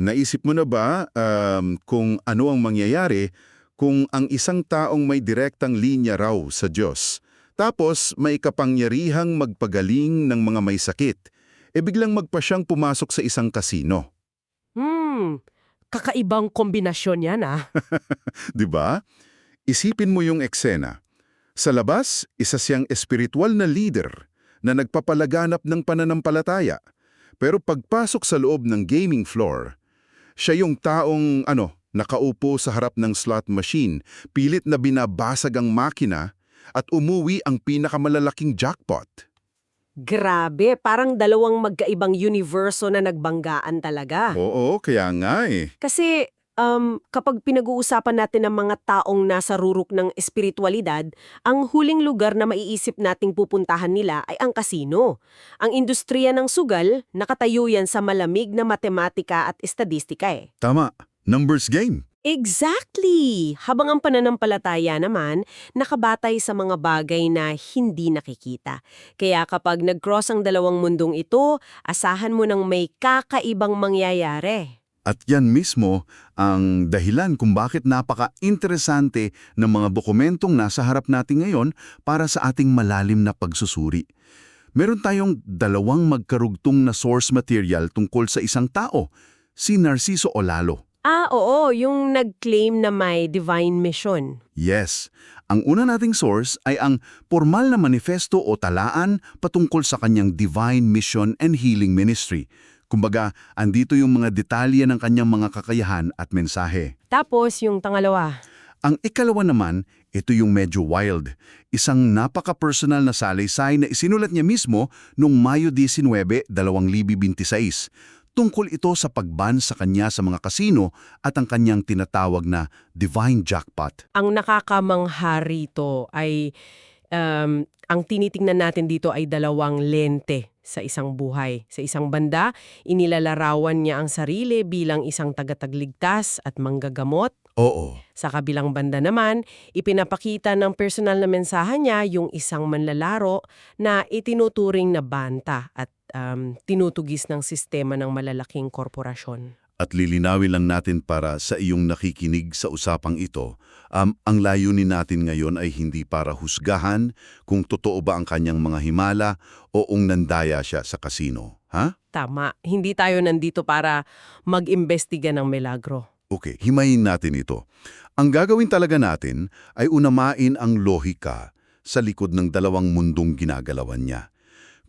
Naisip mo na ba kung ano ang mangyayari kung ang isang taong may direktang linya raw sa Diyos, tapos may kapangyarihang magpagaling ng mga may sakit, biglang magpa siyang pumasok sa isang kasino? Hmm, kakaibang kombinasyon yan ah. 'Di ba? Isipin mo yung eksena. Sa labas, isa siyang espiritual na leader na nagpapalaganap ng pananampalataya. Pero pagpasok sa loob ng gaming floor, siya yung taong nakaupo sa harap ng slot machine, pilit na binabasag ang makina at umuwi ang pinakamalalaking jackpot. Grabe, parang dalawang magkaibang universo na nagbanggaan talaga. Oo, kaya nga eh. Kasi kapag pinag-uusapan natin ng mga taong nasa rurok ng espiritualidad, ang huling lugar na maiisip nating pupuntahan nila ay ang kasino. Ang industriya ng sugal, nakatayo yan sa malamig na matematika at estadistika eh. Tama, numbers game. Exactly! Habang ang pananampalataya naman, nakabatay sa mga bagay na hindi nakikita. Kaya kapag nag-cross ang dalawang mundong ito, asahan mo ng may kakaibang mangyayari. At yan mismo ang dahilan kung bakit napaka-interesante ng mga dokumentong nasa harap natin ngayon para sa ating malalim na pagsusuri. Meron tayong dalawang magkarugtong na source material tungkol sa isang tao, si Narciso Olalo. Oo, yung nag-claim na may divine mission. Yes, ang una nating source ay ang formal na manifesto o talaan patungkol sa kanyang divine mission and healing ministry. Kumbaga, andito yung mga detalye ng kanyang mga kakayahan at mensahe. Tapos yung pangalawa. Ang ikalawa naman, ito yung medyo wild. Isang napaka-personal na salaysay na isinulat niya mismo noong Mayo 19, 2026. Tungkol ito sa pagban sa kanya sa mga kasino at ang kanyang tinatawag na divine jackpot. Ang nakakamangha rito ay ang tinitingnan natin dito ay dalawang lente sa isang buhay. Sa isang banda, inilalarawan niya ang sarili bilang isang tagatagligtas at manggagamot. Oo. Sa kabilang banda naman, ipinapakita ng personal na mensahe niya yung isang manlalaro na itinuturing na banta at tinutugis ng sistema ng malalaking korporasyon. At lilinawin lang natin para sa iyong nakikinig sa usapang ito, ang layunin natin ngayon ay hindi para husgahan kung totoo ba ang kanyang mga himala o nandaya siya sa kasino. Ha? Tama, hindi tayo nandito para mag-imbestiga ng milagro. Okay, himayin natin ito. Ang gagawin talaga natin ay unamain ang lohika sa likod ng dalawang mundong ginagalawan niya.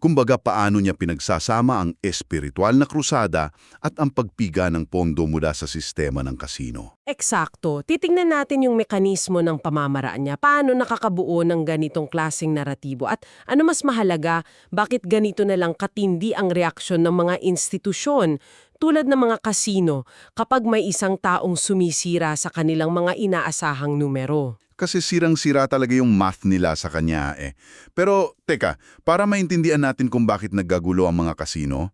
Kumbaga paano niya pinagsasama ang espiritual na krusada at ang pagpiga ng pondo mula sa sistema ng kasino. Eksakto. Titingnan natin yung mekanismo ng pamamaraan niya. Paano nakakabuo ng ganitong klaseng naratibo? At ano mas mahalaga, bakit ganito na lang katindi ang reaksyon ng mga institusyon tulad ng mga kasino kapag may isang taong sumisira sa kanilang mga inaasahang numero? Kasi sirang-sira talaga yung math nila sa kanya eh. Pero teka, para maintindihan natin kung bakit naggagulo ang mga kasino,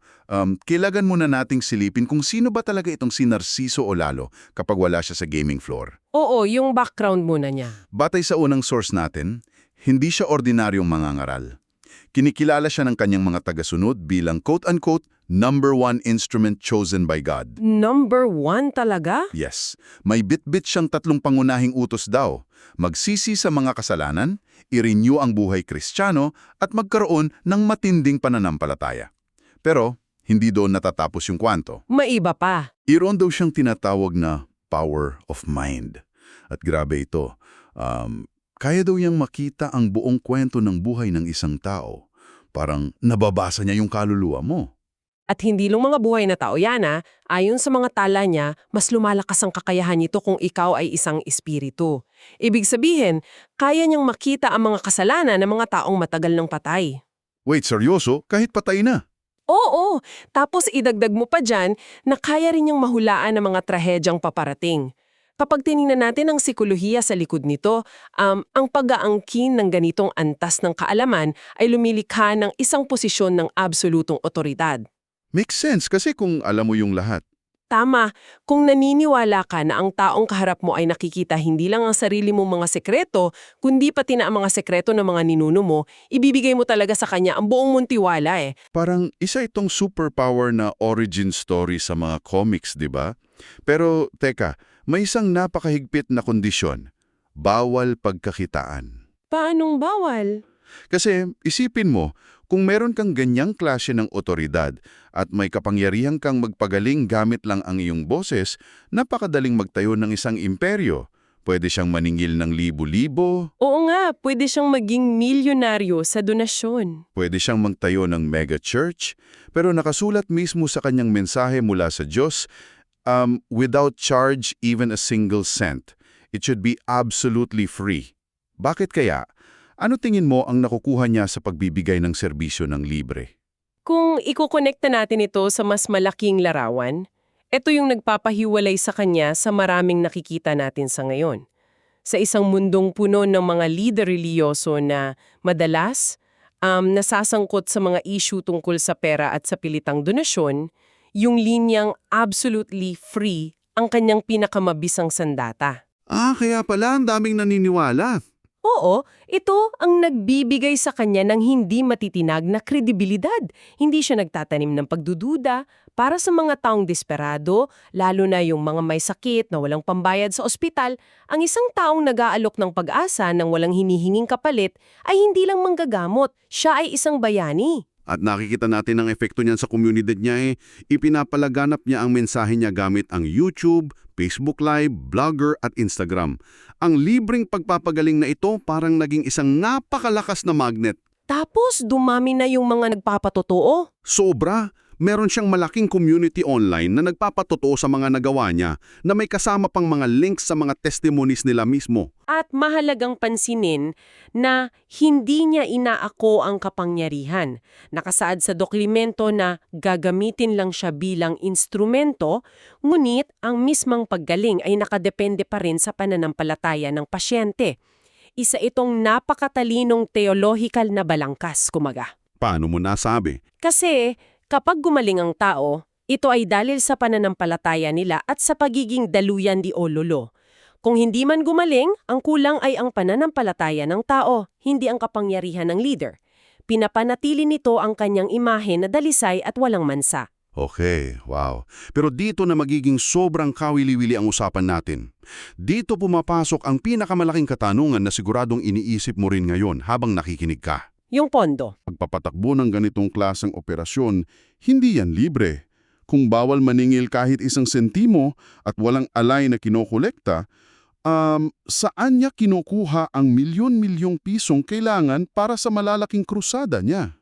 kailangan muna nating silipin kung sino ba talaga itong si Narciso Olalo kapag wala siya sa gaming floor. Oo, yung background muna niya. Batay sa unang source natin, hindi siya ordinaryong mangangaral. Kinikilala siya ng kanyang mga tagasunod bilang quote-unquote number one instrument chosen by God. Number 1 talaga? Yes, may bit-bit siyang 3 pangunahing utos daw. Magsisi sa mga kasalanan, i-renew ang buhay Kristiyano at magkaroon ng matinding pananampalataya. Pero hindi doon natatapos yung kwanto. Maiba pa. Iron daw siyang tinatawag na power of mind. At grabe ito, kaya daw niyang makita ang buong kwento ng buhay ng isang tao. Parang nababasa niya yung kaluluwa mo. At hindi lang mga buhay na tao yan ayon sa mga tala niya, mas lumalakas ang kakayahan nito kung ikaw ay isang espiritu. Ibig sabihin, kaya niyang makita ang mga kasalanan ng mga taong matagal nang patay. Wait, seryoso? Kahit patay na? Oo, tapos idagdag mo pa dyan na kaya rin niyang mahulaan ng mga trahedyang paparating. Kapag tiningnan natin ang sikolohiya sa likod nito, ang pag-aangkin ng ganitong antas ng kaalaman ay lumilikha ng isang posisyon ng absolutong otoridad. Makes sense kasi kung alam mo yung lahat. Tama, kung naniniwala ka na ang taong kaharap mo ay nakikita hindi lang ang sarili mong mga sekreto, kundi pati na ang mga sekreto ng mga ninuno mo, ibibigay mo talaga sa kanya ang buong mong tiwala eh. Parang isa itong superpower na origin story sa mga comics, di ba? Pero teka, may isang napakahigpit na kondisyon. Bawal pagkakitaan. Paanong bawal? Kasi isipin mo, kung meron kang ganyang klase ng otoridad at may kapangyarihan kang magpagaling gamit lang ang iyong boses, napakadaling magtayo ng isang imperyo. Pwede siyang maningil ng libo-libo, Oo nga, pwede siyang maging milyonaryo sa donasyon. pwede siyang magtayo ng mega church, pero nakasulat mismo sa kanyang mensahe mula sa Diyos, without charge even a single cent. It should be absolutely free. Bakit kaya? Ano tingin mo ang nakukuha niya sa pagbibigay ng serbisyo ng libre? Kung ikukonekta natin ito sa mas malaking larawan, ito yung nagpapahiwalay sa kanya sa maraming nakikita natin sa ngayon. Sa isang mundong puno ng mga lider reliyoso na madalas nasasangkot sa mga issue tungkol sa pera at sa pilitang donasyon, yung linyang absolutely free ang kanyang pinakamabisang sandata. Kaya pala ang daming naniniwala. Oo, ito ang nagbibigay sa kanya ng hindi matitinag na kredibilidad. Hindi siya nagtatanim ng pagdududa para sa mga taong desperado, lalo na yung mga may sakit na walang pambayad sa ospital. Ang isang taong nag-aalok ng pag-asa ng walang hinihinging kapalit ay hindi lang manggagamot, siya ay isang bayani. At nakikita natin ang epekto niyan sa komunidad niya ipinapalaganap niya ang mensahe niya gamit ang YouTube, Facebook Live, Blogger at Instagram. Ang libreng pagpapagaling na ito parang naging isang napakalakas na magnet. Tapos dumami na yung mga nagpapatotoo. Sobra, meron siyang malaking community online na nagpapatotoo sa mga nagawa niya na may kasama pang mga links sa mga testimonies nila mismo. At mahalagang pansinin na hindi niya inaako ang kapangyarihan. Nakasaad sa dokumento na gagamitin lang siya bilang instrumento, ngunit ang mismang paggaling ay nakadepende pa rin sa pananampalataya ng pasyente. Isa itong napakatalinong theological na balangkas, kumaga. Paano mo nasabi? Kasi kapag gumaling ang tao, ito ay dahil sa pananampalataya nila at sa pagiging daluyan di ololo. Kung hindi man gumaling, ang kulang ay ang pananampalataya ng tao, hindi ang kapangyarihan ng leader. Pinapanatili nito ang kanyang imahe na dalisay at walang mansa. Okay, wow. Pero dito na magiging sobrang kawili-wili ang usapan natin. Dito pumapasok ang pinakamalaking katanungan na siguradong iniisip mo rin ngayon habang nakikinig ka. Yung pondo. Pagpapatakbo ng ganitong klaseng operasyon, hindi yan libre. Kung bawal maningil kahit isang sentimo at walang alay na kinokolekta, saan niya kinukuha ang milyon-milyong pisong kailangan para sa malalaking krusada niya?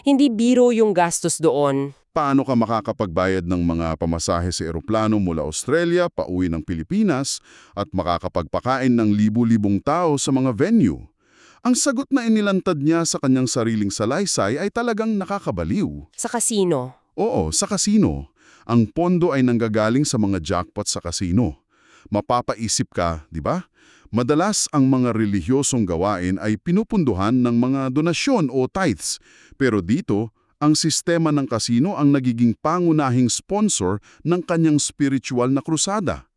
Hindi biro yung gastos doon. Paano ka makakapagbayad ng mga pamasahe sa eroplano mula Australia pauwi ng Pilipinas at makakapagpakain ng libu-libong tao sa mga venue? Ang sagot na inilantad niya sa kanyang sariling salaysay ay talagang nakakabaliw. Sa kasino. Oo, sa kasino. Ang pondo ay nanggagaling sa mga jackpot sa kasino. Mapapaisip ka, di ba? Madalas ang mga relihiyosong gawain ay pinupunduhan ng mga donasyon o tithes. Pero dito, ang sistema ng kasino ang nagiging pangunahing sponsor ng kanyang spiritual na krusada.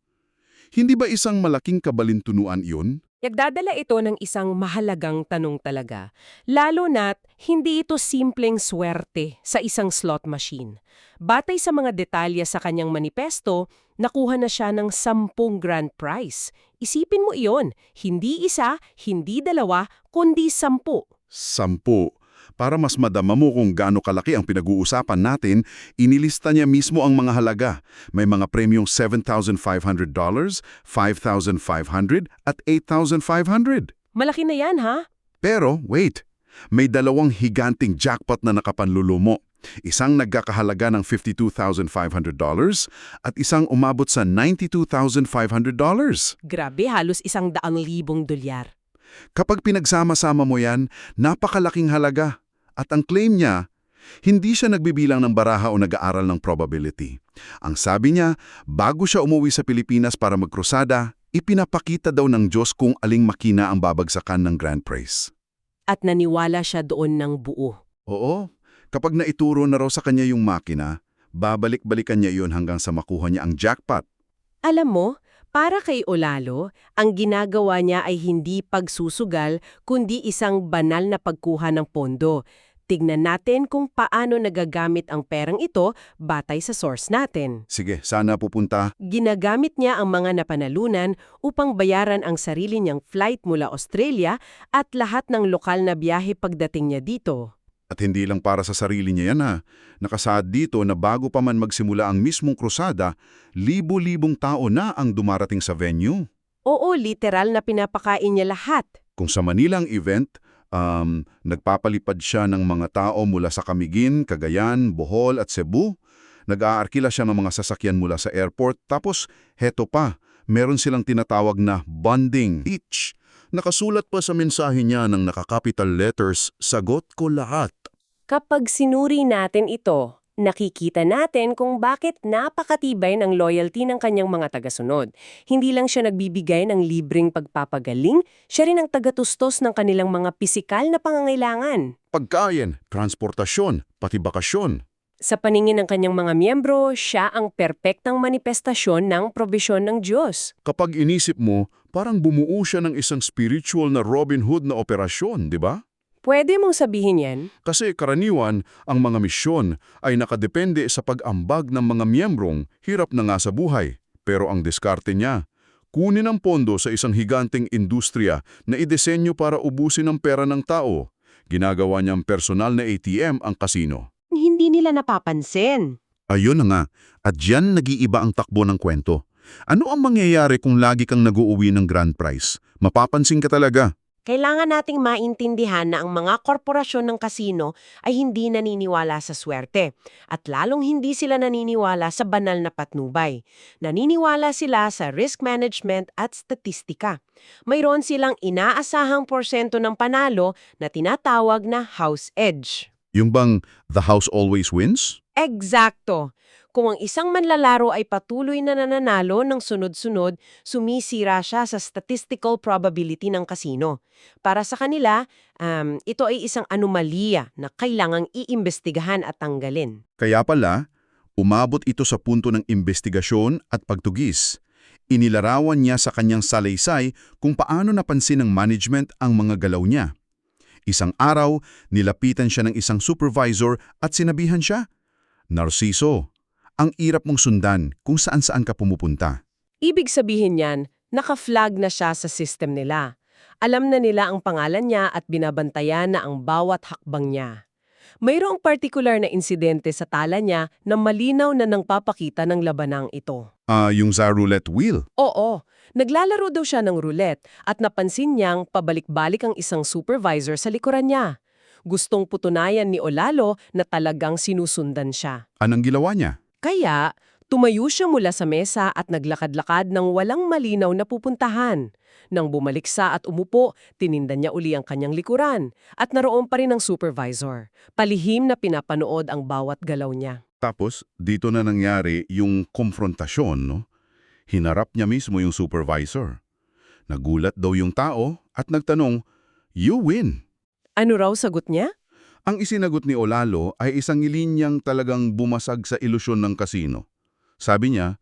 Hindi ba isang malaking kabalintunuan iyon? Nagdadala ito ng isang mahalagang tanong talaga, lalo na't hindi ito simpleng swerte sa isang slot machine. Batay sa mga detalye sa kanyang manifesto, nakuha na siya ng 10 grand prize. Isipin mo iyon, hindi isa, hindi dalawa, kundi 10. 10. Para mas madama mo kung gaano kalaki ang pinag-uusapan natin, inilista niya mismo ang mga halaga. May mga premyong $7,500, $5,500 at $8,500. Malaki na yan, ha? Pero wait, may dalawang higanting jackpot na nakapanlulumo. Isang nagkakahalaga ng $52,500 at isang umabot sa $92,500. Grabe, halos $100,000 dolyar. Kapag pinagsama-sama mo yan, napakalaking halaga. At ang claim niya, hindi siya nagbibilang ng baraha o nag-aaral ng probability. Ang sabi niya, bago siya umuwi sa Pilipinas para magkrusada, ipinapakita daw ng Diyos kung aling makina ang babagsakan ng grand prize. At naniwala siya doon ng buo. Oo, kapag naituro na raw sa kanya yung makina, babalik-balikan niya iyon hanggang sa makuha niya ang jackpot. Alam mo, para kay Olalo, ang ginagawa niya ay hindi pagsusugal kundi isang banal na pagkuha ng pondo. Tignan natin kung paano nagagamit ang perang ito batay sa source natin. Sige, sana pupunta. Ginagamit niya ang mga napanalunan upang bayaran ang sarili niyang flight mula Australia at lahat ng lokal na biyahe pagdating niya dito. At hindi lang para sa sarili niya yan ha. Nakasaad dito na bago pa man magsimula ang mismong krusada, libo-libong tao na ang dumarating sa venue. Oo, literal na pinapakain niya lahat. Kung sa Manila ang event, nagpapalipad siya ng mga tao mula sa Camiguin, Cagayan, Bohol at Cebu. Nag-aarkila siya ng mga sasakyan mula sa airport. Tapos, heto pa, meron silang tinatawag na bonding each. Nakasulat pa sa mensahe niya ng naka-capital letters, "Sagot ko lahat." Kapag sinuri natin ito, nakikita natin kung bakit napakatibay ng loyalty ng kanyang mga tagasunod. Hindi lang siya nagbibigay ng libreng pagpapagaling, siya rin ang tagatustos ng kanilang mga pisikal na pangangailangan. Pagkain, transportasyon, pati bakasyon. Sa paningin ng kanyang mga miyembro, siya ang perpektang manifestasyon ng probisyon ng Diyos. Kapag inisip mo, parang bumuo siya ng isang spiritual na Robin Hood na operasyon, di ba? Pwede mong sabihin yan? Kasi karaniwan, ang mga misyon ay nakadepende sa pag-ambag ng mga miyembrong hirap na nga sa buhay. Pero ang diskarte niya, kunin ang pondo sa isang higanteng industriya na idesenyo para ubusin ang pera ng tao. Ginagawa niyang personal na ATM ang kasino. Hindi nila napapansin. Ayun na nga, at diyan nag-iiba ang takbo ng kwento. Ano ang mangyayari kung lagi kang nag-uuwi ng grand prize? Mapapansin ka talaga. Kailangan nating maintindihan na ang mga korporasyon ng kasino ay hindi naniniwala sa swerte at lalong hindi sila naniniwala sa banal na patnubay. Naniniwala sila sa risk management at statistika. Mayroon silang inaasahang porsyento ng panalo na tinatawag na house edge. Yung bang the house always wins? Eksakto! Kung ang isang manlalaro ay patuloy na nananalo ng sunod-sunod, sumisira siya sa statistical probability ng kasino. Para sa kanila, ito ay isang anomalya na kailangang iimbestigahan at tanggalin. Kaya pala, umabot ito sa punto ng investigasyon at pagtugis. Inilarawan niya sa kanyang salaysay kung paano napansin ng management ang mga galaw niya. Isang araw, nilapitan siya ng isang supervisor at sinabihan siya, "Narciso, ang irap mong sundan kung saan-saan ka pumupunta." Ibig sabihin niyan, naka-flag na siya sa system nila. Alam na nila ang pangalan niya at binabantayan na ang bawat hakbang niya. Mayroong partikular na insidente sa tala niya na malinaw na nangpapakita ng labanang ito. Yung sa roulette wheel. Oo, naglalaro daw siya ng roulette at napansin niyang pabalik-balik ang isang supervisor sa likuran niya. Gustong putunayan ni Olalo na talagang sinusundan siya. Anong ginawa niya? Kaya, tumayo siya mula sa mesa at naglakad-lakad ng walang malinaw na pupuntahan. Nang bumalik sa at umupo, tinindan niya uli ang kanyang likuran at naroon pa rin ang supervisor. Palihim na pinapanood ang bawat galaw niya. Tapos, dito na nangyari yung konfrontasyon, no? Hinarap niya mismo yung supervisor. Nagulat daw yung tao at nagtanong, "You win." Ano raw sagot niya? Ang isinagot ni Olalo ay isang linyang talagang bumasag sa ilusyon ng kasino. Sabi niya,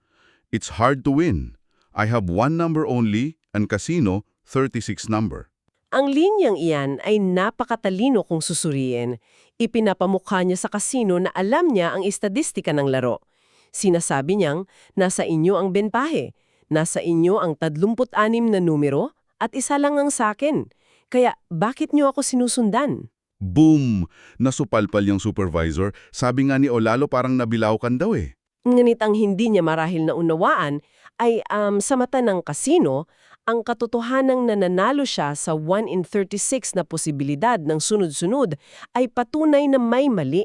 "It's hard to win. I have one number only and casino 36 number." Ang linyang iyan ay napakatalino kung susuriin. Ipinapamukha niya sa kasino na alam niya ang estadistika ng laro. Sinasabi niyang, nasa inyo ang benpahe, nasa inyo ang 36 na numero at isa lang ang sakin. Kaya bakit niyo ako sinusundan? Boom! Nasupalpal yung supervisor. Sabi nga ni Olalo parang nabilaukan daw eh. Ngunit ang hindi niya marahil na unawaan ay sa mata ng kasino, ang katotohanang nananalo siya sa 1 in 36 na posibilidad ng sunod-sunod ay patunay na may mali.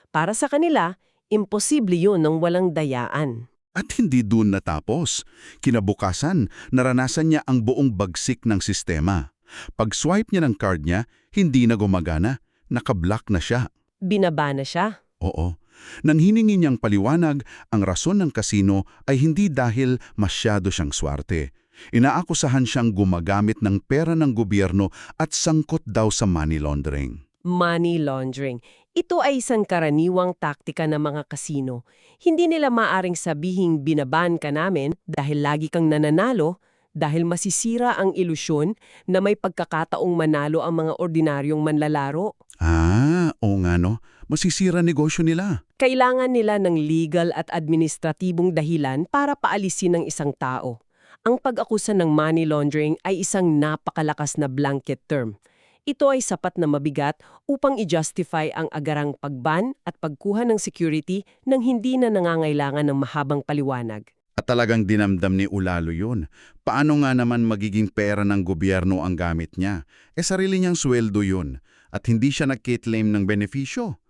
Para sa kanila, imposible yun ng walang dayaan. At hindi dun natapos. Kinabukasan, naranasan niya ang buong bagsik ng sistema. Pag-swipe niya ng card niya, hindi na gumagana. Nakablock na siya. Binaba na siya. Oo. Nang hiningi niyang paliwanag, ang rason ng kasino ay hindi dahil masyado siyang swerte. Inaakusahan siyang gumagamit ng pera ng gobyerno at sangkot daw sa money laundering. Money laundering. Ito ay isang karaniwang taktika ng mga kasino. Hindi nila maaring sabihing binaban ka namin dahil lagi kang nananalo, dahil masisira ang ilusyon na may pagkakataong manalo ang mga ordinaryong manlalaro. Oo nga no. Masisira negosyo nila. Kailangan nila ng legal at administratibong dahilan para paalisin ng isang tao. Ang pag-akusa ng money laundering ay isang napakalakas na blanket term. Ito ay sapat na mabigat upang i-justify ang agarang pagban at pagkuha ng security nang hindi na nangangailangan ng mahabang paliwanag. At talagang dinamdam ni Ulalo yun. Paano nga naman magiging pera ng gobyerno ang gamit niya? Sarili niyang sweldo yun. At hindi siya nag-claim ng benepisyo.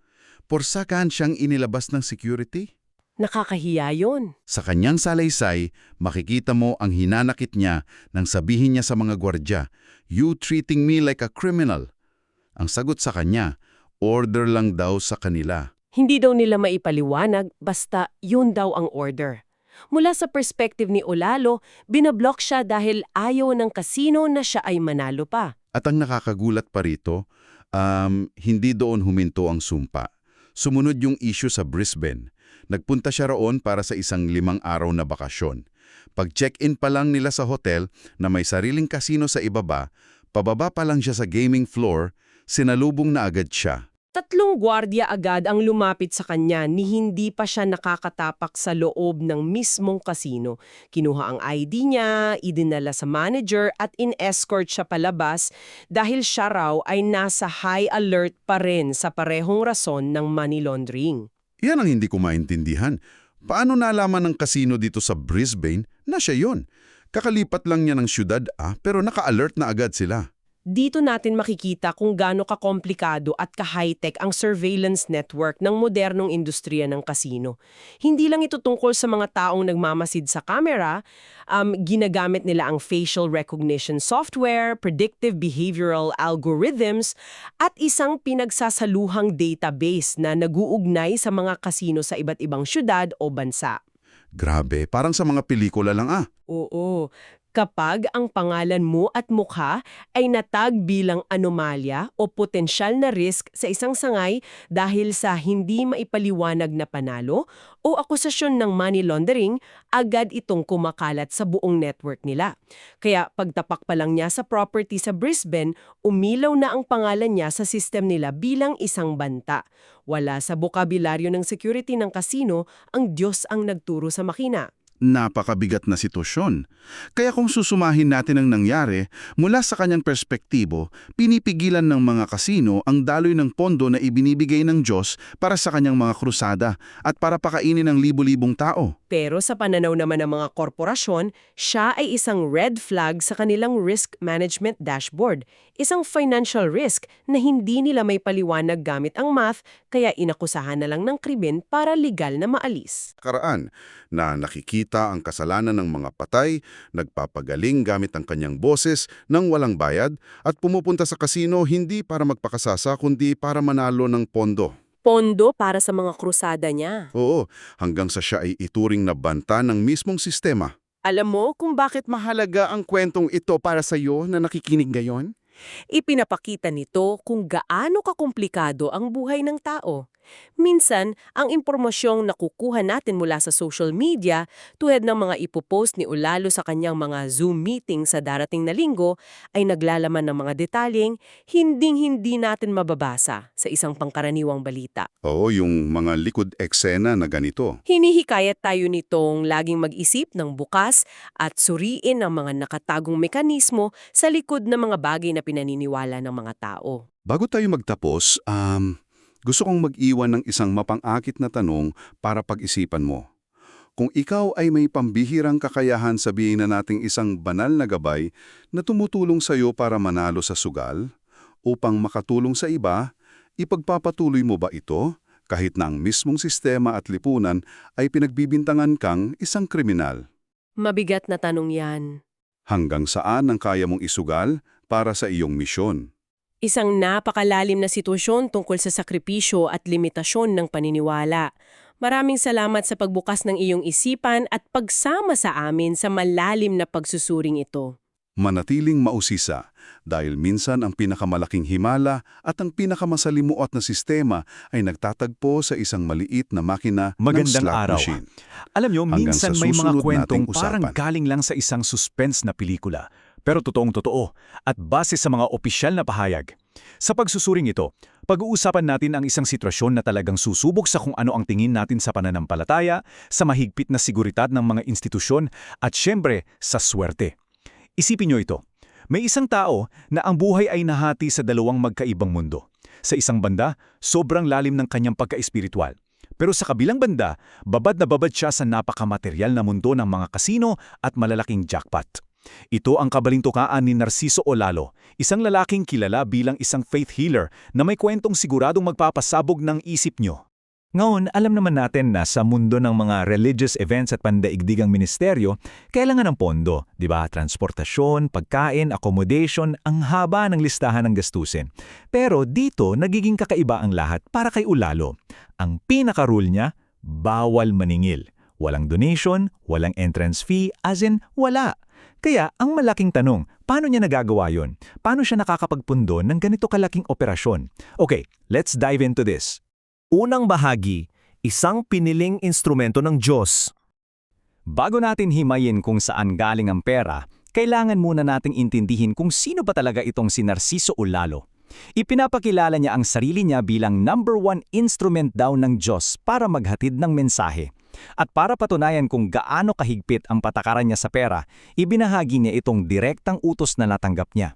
Porsakan siyang inilabas ng security. Nakakahiya yun. Sa kanyang salaysay, makikita mo ang hinanakit niya nang sabihin niya sa mga gwardya, "You treating me like a criminal." Ang sagot sa kanya, order lang daw sa kanila. Hindi daw nila maipaliwanag basta yun daw ang order. Mula sa perspective ni Olalo, binablock siya dahil ayaw ng kasino na siya ay manalo pa. At ang nakakagulat pa rito, hindi doon huminto ang sumpa. Sumunod yung issue sa Brisbane. Nagpunta siya roon para sa isang 5 araw na bakasyon. Pag-check-in pa lang nila sa hotel na may sariling kasino sa ibaba, pababa pa lang siya sa gaming floor, sinalubong na agad siya. 3 gwardiya agad ang lumapit sa kanya ni hindi pa siya nakakatapak sa loob ng mismong kasino. Kinuha ang ID niya, idinala sa manager at in-escort siya palabas dahil siya raw ay nasa high alert pa rin sa parehong rason ng money laundering. Yan ang hindi ko maintindihan. Paano nalaman ng kasino dito sa Brisbane na siya yun? Kakalipat lang niya ng syudad pero naka-alert na agad sila. Dito natin makikita kung gaano ka-komplikado at ka-high-tech ang surveillance network ng modernong industriya ng kasino. Hindi lang ito tungkol sa mga taong nagmamasid sa camera, ginagamit nila ang facial recognition software, predictive behavioral algorithms, at isang pinagsasaluhang database na naguugnay sa mga kasino sa iba't ibang syudad o bansa. Grabe, parang sa mga pelikula lang Oo. Kapag ang pangalan mo at mukha ay natag bilang anomalya o potensyal na risk sa isang sangay dahil sa hindi maipaliwanag na panalo o akusasyon ng money laundering, agad itong kumakalat sa buong network nila. Kaya pagtapak pa lang niya sa property sa Brisbane, umilaw na ang pangalan niya sa system nila bilang isang banta. Wala sa bokabularyo ng security ng kasino, ang Diyos ang nagturo sa makina. Napakabigat na sitwasyon. Kaya kung susumahin natin ang nangyari, mula sa kanyang perspektibo, pinipigilan ng mga kasino ang daloy ng pondo na ibinibigay ng Diyos para sa kanyang mga krusada at para pakainin ng libu-libong tao. Pero sa pananaw naman ng mga korporasyon, siya ay isang red flag sa kanilang risk management dashboard. Isang financial risk na hindi nila may paliwanag gamit ang math, kaya inakusahan na lang ng krimen para legal na maalis. Karaan na nakikita ang kasalanan ng mga patay, nagpapagaling gamit ang kanyang boses nang walang bayad at pumupunta sa kasino hindi para magpakasasa kundi para manalo ng pondo. Pondo para sa mga krusada niya. Oo, hanggang sa siya ay ituring na banta ng mismong sistema. Alam mo kung bakit Mahalaga ang kwentong ito para sa iyo na nakikinig ngayon? ipinapakita nito kung gaano kakomplikado ang buhay ng tao. Minsan, ang impormasyong nakukuha natin mula sa social media, tulad ng mga ipopost ni Ulalo sa kanyang mga Zoom meeting sa darating na linggo, ay naglalaman ng mga detalyeng hinding-hindi natin mababasa sa isang pangkaraniwang balita. Oo, yung mga likod eksena na ganito. Hinihikayat tayo nitong laging mag-isip ng bukas at suriin ang mga nakatagong mekanismo sa likod ng mga bagay na pinaniniwala ng mga tao. Bago tayo magtapos, gusto kong mag-iwan ng isang mapang-akit na tanong para pag-isipan mo. Kung ikaw ay may pambihirang kakayahan, sabihin na nating isang banal na gabay na tumutulong sa iyo para manalo sa sugal, upang makatulong sa iba, ipagpapatuloy mo ba ito kahit na ang mismong sistema at lipunan ay pinagbibintangan kang isang kriminal? Mabigat na tanong yan. Hanggang saan ang kaya mong isugal para sa iyong misyon? Isang napakalalim na sitwasyon tungkol sa sakripisyo at limitasyon ng paniniwala. Maraming salamat sa pagbukas ng iyong isipan at pagsama sa amin sa malalim na pagsusuring ito. Manatiling mausisa dahil minsan ang pinakamalaking himala at ang pinakamasalimuot na sistema ay nagtatagpo sa isang maliit na makina ng Magandang slot araw. machine. Alam nyo, Hanggang minsan sa may mga susunod kwentong nating parang usapan. galing lang sa isang suspense na pelikula. Pero totoong-totoo at base sa mga opisyal na pahayag. Sa pagsusuring ito, pag-uusapan natin ang isang sitwasyon na talagang susubok sa kung ano ang tingin natin sa pananampalataya, sa mahigpit na seguridad ng mga institusyon, at syempre, sa swerte. Isipin nyo ito. May isang tao na ang buhay ay nahati sa dalawang magkaibang mundo. Sa isang banda, sobrang lalim ng kanyang pagka-espiritual. Pero sa kabilang banda, babad na babad siya sa napakamateryal na mundo ng mga kasino at malalaking jackpot. Ito ang kabalintukaan ni Narciso Olalo, isang lalaking kilala bilang isang faith healer na may kwentong siguradong magpapasabog ng isip nyo. Ngayon, alam naman natin na sa mundo ng mga religious events at pandaigdigang ministeryo, kailangan ng pondo, di ba? Transportasyon, pagkain, accommodation, ang haba ng listahan ng gastusin. Pero dito, nagiging kakaiba ang lahat para kay Olalo. Ang pinaka-rule niya, bawal maningil. Walang donation, walang entrance fee, as in, wala. Kaya, ang malaking tanong, paano niya nagagawa yon? Paano siya nakakapagpundo ng ganito kalaking operasyon? Okay, let's dive into this. Unang bahagi, isang piniling instrumento ng Diyos. Bago natin himayin kung saan galing ang pera, kailangan muna nating intindihin kung sino ba talaga itong si Narciso Olalo. Ipinapakilala niya ang sarili niya bilang #1 instrument daw ng Diyos para maghatid ng mensahe. At para patunayan kung gaano kahigpit ang patakaran niya sa pera, ibinahagi niya itong direktang utos na natanggap niya.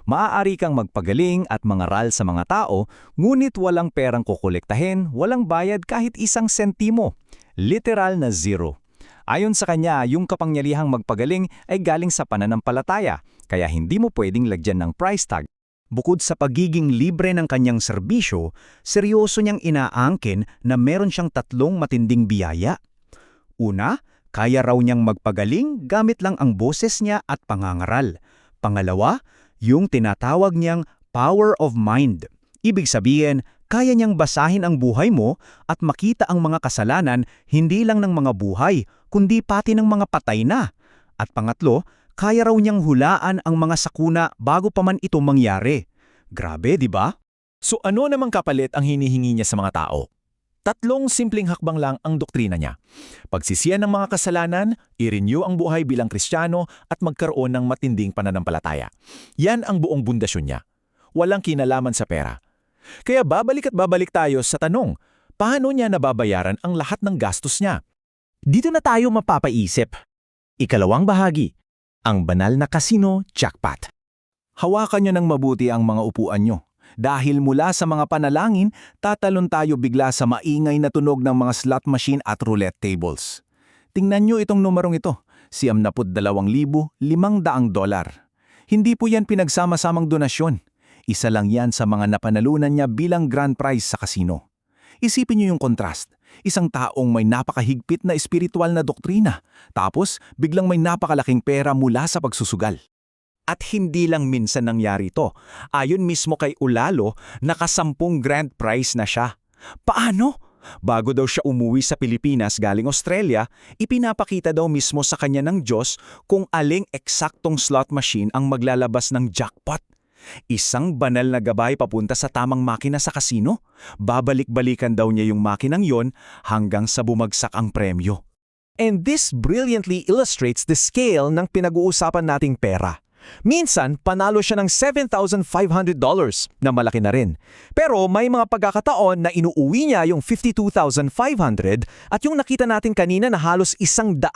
Maaari kang magpagaling at mangaral sa mga tao, ngunit walang perang kukolektahin, walang bayad kahit 1 sentimo. Literal na zero. Ayon sa kanya, yung kapangyarihang magpagaling ay galing sa pananampalataya, kaya hindi mo pwedeng lagyan ng price tag. Bukod sa pagiging libre ng kanyang serbisyo, seryoso niyang inaangkin na meron siyang 3 matinding biyaya. Una, kaya raw niyang magpagaling gamit lang ang boses niya at pangangaral. Pangalawa, yung tinatawag niyang power of mind. Ibig sabihin, kaya niyang basahin ang buhay mo at makita ang mga kasalanan hindi lang ng mga buhay, kundi pati ng mga patay na. At pangatlo, kaya raw niyang hulaan ang mga sakuna bago pa man ito mangyari. Grabe, di ba? So ano namang kapalit ang hinihingi niya sa mga tao? 3 simpleng hakbang lang ang doktrina niya. Pagsisiyan ng mga kasalanan, i-renew ang buhay bilang Kristiyano at magkaroon ng matinding pananampalataya. Yan ang buong bundasyon niya. Walang kinalaman sa pera. Kaya babalik at babalik tayo sa tanong, paano niya nababayaran ang lahat ng gastos niya? Dito na tayo mapapaisip. Ikalawang bahagi, ang banal na casino jackpot. Hawakan niyo ng mabuti ang mga upuan niyo. Dahil mula sa mga panalangin, tatalon tayo bigla sa maingay na tunog ng mga slot machine at roulette tables. Tingnan niyo itong numerong ito, $92,500. Hindi po yan pinagsama-samang donasyon. Isa lang yan sa mga napanalunan niya bilang grand prize sa kasino. Isipin niyo yung kontrast. Isang taong may napakahigpit na espiritual na doktrina, tapos biglang may napakalaking pera mula sa pagsusugal. At hindi lang minsan nangyari ito. Ayon mismo kay Olalo, naka-10 grand prize na siya. Paano? Bago daw siya umuwi sa Pilipinas galing Australia, ipinapakita daw mismo sa kanya ng Diyos kung aling eksaktong slot machine ang maglalabas ng jackpot. Isang banal na gabay papunta sa tamang makina sa kasino. Babalik-balikan daw niya yung makinang yon hanggang sa bumagsak ang premyo. And this brilliantly illustrates the scale ng pinag-uusapan nating pera. Minsan, panalo siya ng $7,500 na malaki na rin. Pero may mga pagkakataon na inuuwi niya yung $52,500 at yung nakita natin kanina na halos $100,000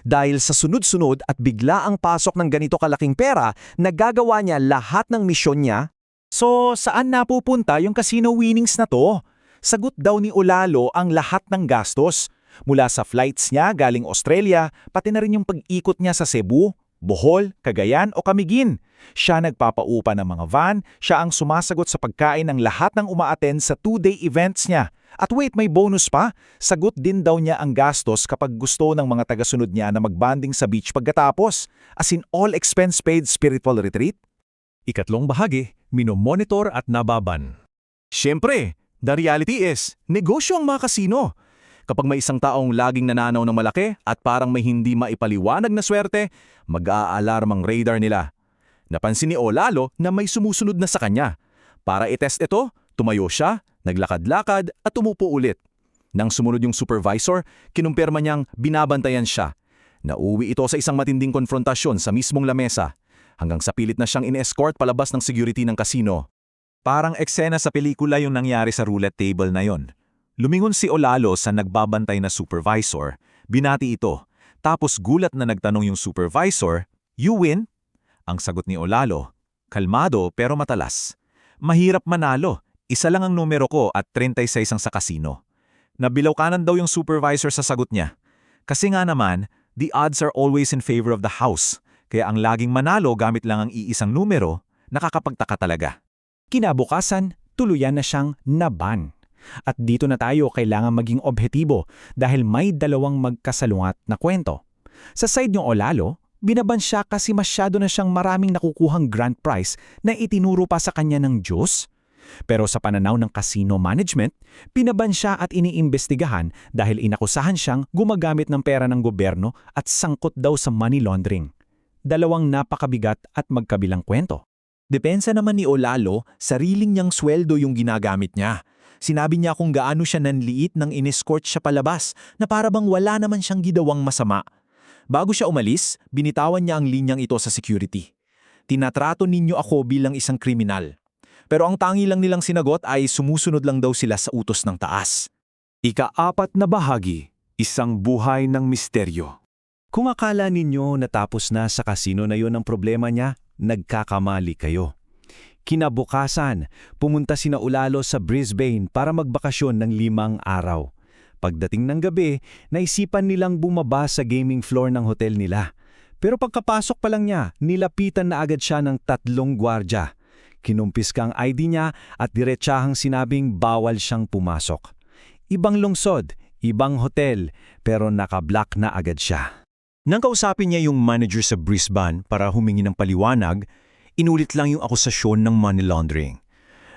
dahil sa sunod-sunod at bigla ang pasok ng ganito kalaking pera, nagagawa niya lahat ng misyon niya. So, saan napupunta yung casino winnings na to? Sagot daw ni Olalo ang lahat ng gastos. Mula sa flights niya galing Australia, pati na rin yung pag-ikot niya sa Cebu, Bohol, Cagayan o Camiguin. Siya nagpapaupa ng mga van, siya ang sumasagot sa pagkain ng lahat ng umaattend sa 2-day events niya. At wait, may bonus pa. Sagot din daw niya ang gastos kapag gusto ng mga tagasunod niya na magbanding sa beach pagkatapos. As in all expense paid spiritual retreat. Ikatlong bahagi, minomonitor at nababan. Siyempre, the reality is, negosyo ang mga kasino. Kapag may isang taong laging nananaw ng malaki at parang may hindi maipaliwanag na swerte, mag-aalarm ang radar nila. Napansin ni Olalo na may sumusunod na sa kanya. Para itest ito, tumayo siya, naglakad-lakad at umupo ulit. Nang sumunod yung supervisor, kinumpirma niyang binabantayan siya. Nauwi ito sa isang matinding konfrontasyon sa mismong lamesa, hanggang sa pilit na siyang in-escort palabas ng security ng kasino. Parang eksena sa pelikula yung nangyari sa roulette table na yon. Lumingon si Olalo sa nagbabantay na supervisor, binati ito, tapos gulat na nagtanong yung supervisor, "You win?" Ang sagot ni Olalo, kalmado pero matalas. "Mahirap manalo, isa lang ang numero ko at 36 ang sa kasino." Nabilaw kanan daw yung supervisor sa sagot niya. Kasi nga naman, the odds are always in favor of the house, kaya ang laging manalo gamit lang ang iisang numero, nakakapagtaka talaga. Kinabukasan, tuluyan na siyang naban. At dito na tayo kailangan maging objektibo dahil may dalawang magkasalungat na kwento. Sa side ng Olalo, binaban siya kasi masyado na siyang maraming nakukuhang grand prize na itinuro pa sa kanya ng Diyos. Pero sa pananaw ng casino management, pinaban siya at iniimbestigahan dahil inakusahan siyang gumagamit ng pera ng gobyerno at sangkot daw sa money laundering. Dalawang napakabigat at magkabilang kwento. Depensa naman ni Olalo, sariling niyang sweldo yung ginagamit niya. Sinabi niya kung gaano siya nanliit nang inescort siya palabas na para bang wala naman siyang gidawang masama. Bago siya umalis, binitawan niya ang linyang ito sa security. "Tinatrato ninyo ako bilang isang kriminal." Pero ang tangi lang nilang sinagot ay sumusunod lang daw sila sa utos ng taas. Ika-4 na bahagi, isang buhay ng misteryo. Kung akala ninyo natapos na sa kasino na yon ang problema niya, nagkakamali kayo. Kinabukasan, pumunta sina Olalo sa Brisbane para magbakasyon ng 5 araw. Pagdating ng gabi, naisipan nilang bumaba sa gaming floor ng hotel nila. Pero pagkapasok pa lang niya, nilapitan na agad siya ng 3 gwardya. Kinumpiska ang ID niya at diretsahang sinabing bawal siyang pumasok. Ibang lungsod, ibang hotel, pero naka-block na agad siya. Nang kausapin niya yung manager sa Brisbane para humingi ng paliwanag, inulit lang yung akusasyon ng money laundering.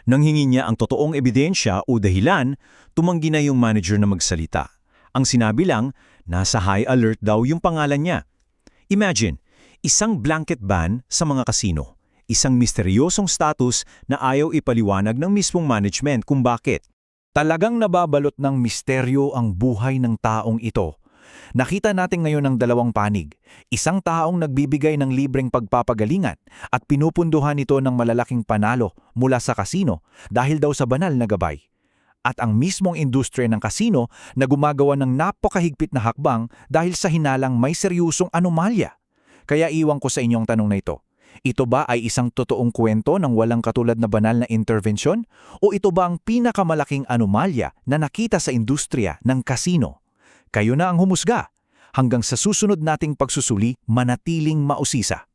Nang hingi niya ang totoong ebidensya o dahilan, tumanggi na yung manager na magsalita. Ang sinabi lang, nasa high alert daw yung pangalan niya. Imagine, isang blanket ban sa mga kasino. Isang misteryosong status na ayaw ipaliwanag ng mismong management kung bakit. Talagang nababalot ng misteryo ang buhay ng taong ito. Nakita natin ngayon ang dalawang panig. Isang taong nagbibigay ng libreng pagpapagalingan at pinupunduhan ito ng malalaking panalo mula sa kasino dahil daw sa banal na gabay. At ang mismong industriya ng kasino na gumagawa ng napakahigpit na hakbang dahil sa hinalang may seryosong anomalya. Kaya iwan ko sa inyong tanong na ito. Ito ba ay isang totoong kwento ng walang katulad na banal na intervensyon? O ito ba ang pinakamalaking anomalya na nakita sa industriya ng kasino? Kayo na ang humusga. Hanggang sa susunod nating pagsusuli, manatiling mausisa.